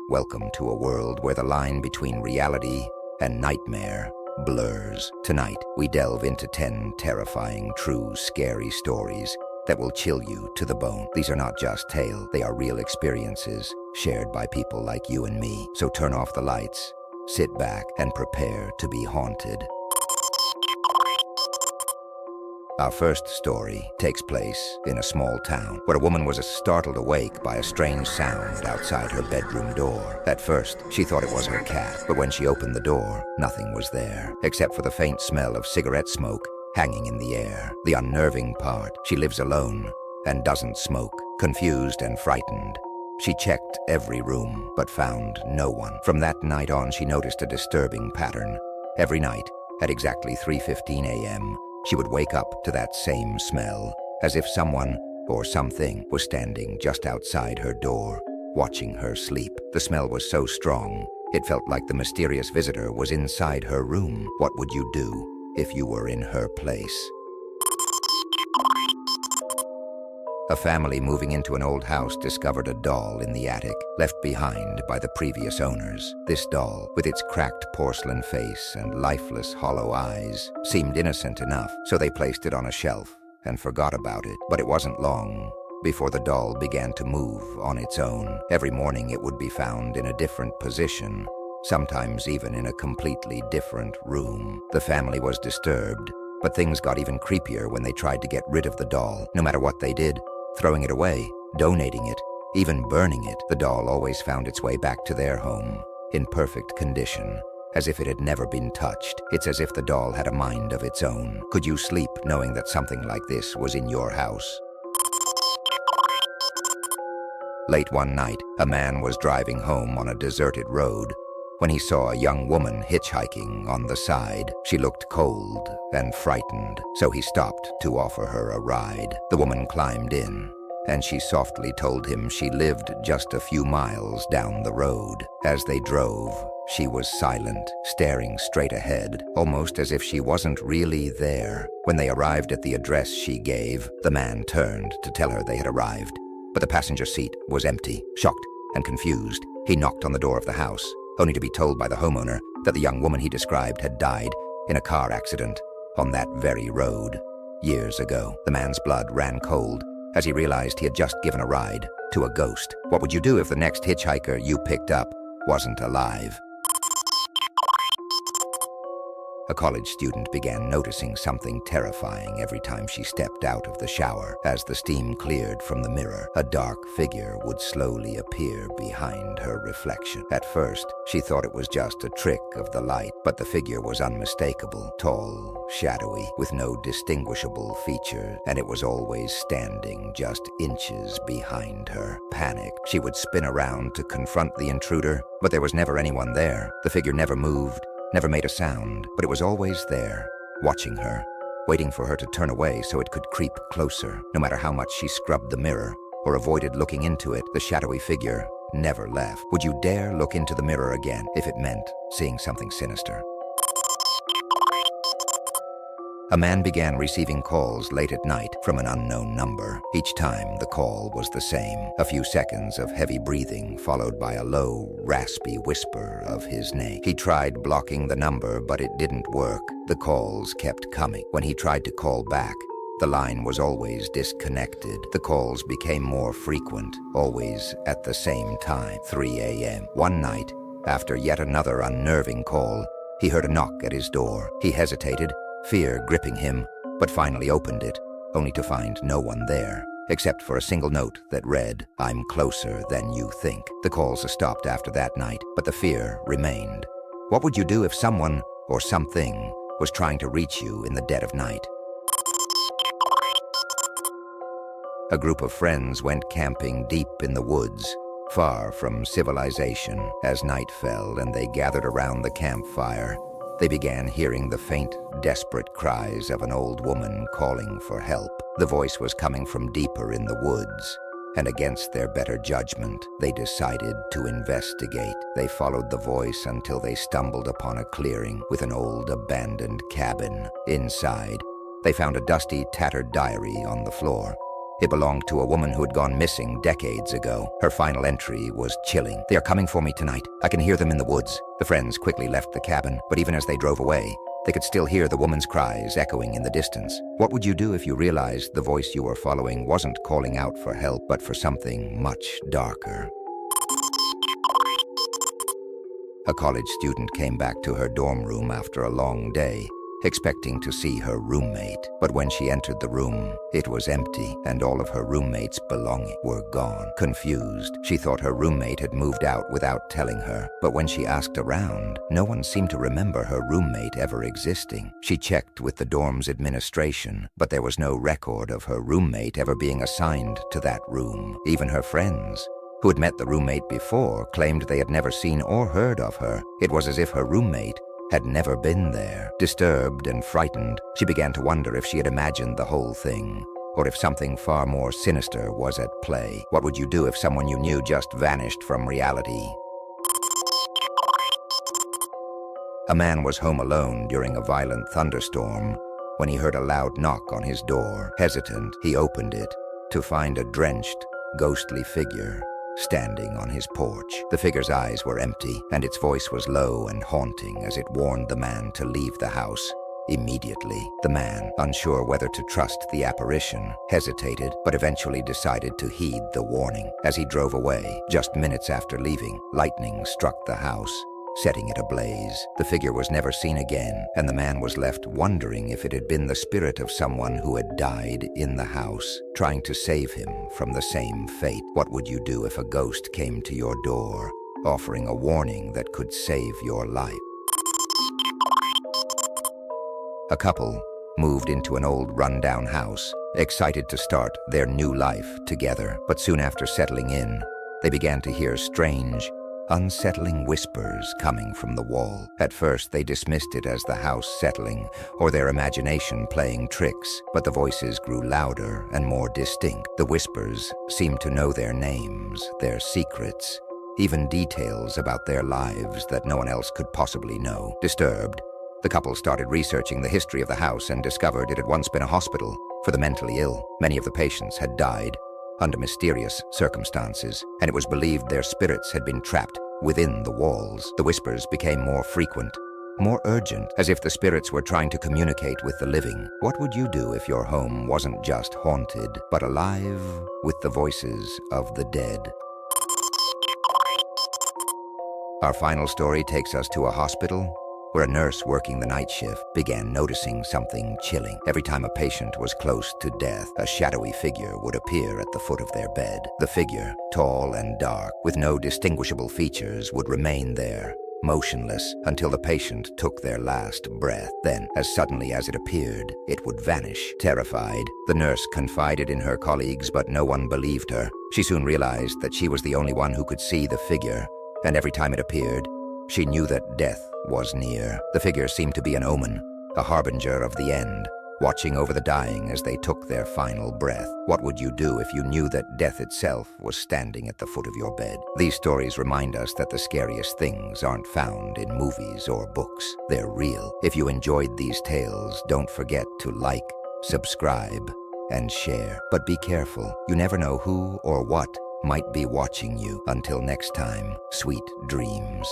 Welcome to a world where the line between reality and nightmare blurs. Tonight, we delve into 10 terrifying, true, scary stories that will chill you to the bone. These are not just tales, they are real experiences shared by people like you and me. So turn off the lights, sit back, and prepare to be haunted. Our first story takes place in a small town where a woman was startled awake by a strange sound outside her bedroom door. At first, she thought it was her cat, but when she opened the door, nothing was there, except for the faint smell of cigarette smoke hanging in the air. The unnerving part, she lives alone and doesn't smoke. Confused and frightened, she checked every room but found no one. From that night on, she noticed a disturbing pattern. Every night, at exactly 3:15 a.m., she would wake up to that same smell, as if someone or something was standing just outside her door, watching her sleep. The smell was so strong, it felt like the mysterious visitor was inside her room. What would you do if you were in her place? A family moving into an old house discovered a doll in the attic, left behind by the previous owners. This doll, with its cracked porcelain face and lifeless hollow eyes, seemed innocent enough, so they placed it on a shelf and forgot about it. But it wasn't long before the doll began to move on its own. Every morning it would be found in a different position, sometimes even in a completely different room. The family was disturbed, but things got even creepier when they tried to get rid of the doll. No matter what they did, throwing it away, donating it, even burning it, the doll always found its way back to their home, in perfect condition, as if it had never been touched. It's as if the doll had a mind of its own. Could you sleep knowing that something like this was in your house? Late one night, a man was driving home on a deserted road when he saw a young woman hitchhiking on the side. She looked cold and frightened, so he stopped to offer her a ride. The woman climbed in, and she softly told him she lived just a few miles down the road. As they drove, she was silent, staring straight ahead, almost as if she wasn't really there. When they arrived at the address she gave, the man turned to tell her they had arrived, but the passenger seat was empty. Shocked and confused, he knocked on the door of the house, only to be told by the homeowner that the young woman he described had died in a car accident on that very road years ago. The man's blood ran cold as he realized he had just given a ride to a ghost. What would you do if the next hitchhiker you picked up wasn't alive? A college student began noticing something terrifying every time she stepped out of the shower. As the steam cleared from the mirror, a dark figure would slowly appear behind her reflection. At first, she thought it was just a trick of the light, but the figure was unmistakable, tall, shadowy, with no distinguishable feature, and it was always standing just inches behind her. Panicked, she would spin around to confront the intruder, but there was never anyone there. The figure never moved, never made a sound, but it was always there, watching her, waiting for her to turn away so it could creep closer. No matter how much she scrubbed the mirror or avoided looking into it, the shadowy figure never left. Would you dare look into the mirror again if it meant seeing something sinister? A man began receiving calls late at night from an unknown number. Each time, the call was the same. A few seconds of heavy breathing, followed by a low, raspy whisper of his name. He tried blocking the number, but it didn't work. The calls kept coming. When he tried to call back, the line was always disconnected. The calls became more frequent, always at the same time, 3 a.m. One night, after yet another unnerving call, he heard a knock at his door. He hesitated, fear gripping him, but finally opened it, only to find no one there, except for a single note that read, "I'm closer than you think." The calls stopped after that night, but the fear remained. What would you do if someone or something was trying to reach you in the dead of night? A group of friends went camping deep in the woods, far from civilization. As night fell and they gathered around the campfire, they began hearing the faint, desperate cries of an old woman calling for help. The voice was coming from deeper in the woods, and against their better judgment, they decided to investigate. They followed the voice until they stumbled upon a clearing with an old abandoned cabin. Inside, they found a dusty, tattered diary on the floor. It belonged to a woman who had gone missing decades ago. Her final entry was chilling. "They are coming for me tonight. I can hear them in the woods." The friends quickly left the cabin, but even as they drove away, they could still hear the woman's cries echoing in the distance. What would you do if you realized the voice you were following wasn't calling out for help, but for something much darker? A college student came back to her dorm room after a long day, expecting to see her roommate. But when she entered the room, it was empty, and all of her roommate's belongings were gone. Confused, she thought her roommate had moved out without telling her. But when she asked around, no one seemed to remember her roommate ever existing. She checked with the dorm's administration, but there was no record of her roommate ever being assigned to that room. Even her friends, who had met the roommate before, claimed they had never seen or heard of her. It was as if her roommate had never been there. Disturbed and frightened, she began to wonder if she had imagined the whole thing, or if something far more sinister was at play. What would you do if someone you knew just vanished from reality? A man was home alone during a violent thunderstorm when he heard a loud knock on his door. Hesitant, he opened it to find a drenched, ghostly figure standing on his porch. The figure's eyes were empty, and its voice was low and haunting as it warned the man to leave the house immediately. The man, unsure whether to trust the apparition, hesitated, but eventually decided to heed the warning. As he drove away, just minutes after leaving, lightning struck the house, setting it ablaze. The figure was never seen again, and the man was left wondering if it had been the spirit of someone who had died in the house, trying to save him from the same fate. What would you do if a ghost came to your door, offering a warning that could save your life? A couple moved into an old rundown house, excited to start their new life together. But soon after settling in, they began to hear strange, unsettling whispers coming from the wall. At first, they dismissed it as the house settling or their imagination playing tricks, but the voices grew louder and more distinct. The whispers seemed to know their names, their secrets, even details about their lives that no one else could possibly know. Disturbed, the couple started researching the history of the house and discovered it had once been a hospital for the mentally ill. Many of the patients had died under mysterious circumstances, and it was believed their spirits had been trapped within the walls. The whispers became more frequent, more urgent, as if the spirits were trying to communicate with the living. What would you do if your home wasn't just haunted, but alive with the voices of the dead? Our final story takes us to a hospital where a nurse working the night shift began noticing something chilling. Every time a patient was close to death, a shadowy figure would appear at the foot of their bed. The figure, tall and dark, with no distinguishable features, would remain there, motionless, until the patient took their last breath. Then, as suddenly as it appeared, it would vanish. Terrified, the nurse confided in her colleagues, but no one believed her. She soon realized that she was the only one who could see the figure, and every time it appeared, she knew that death was near. The figure seemed to be an omen, a harbinger of the end, watching over the dying as they took their final breath. What would you do if you knew that death itself was standing at the foot of your bed? These stories remind us that the scariest things aren't found in movies or books. They're real. If you enjoyed these tales, don't forget to like, subscribe, and share. But be careful. You never know who or what might be watching you. Until next time, sweet dreams.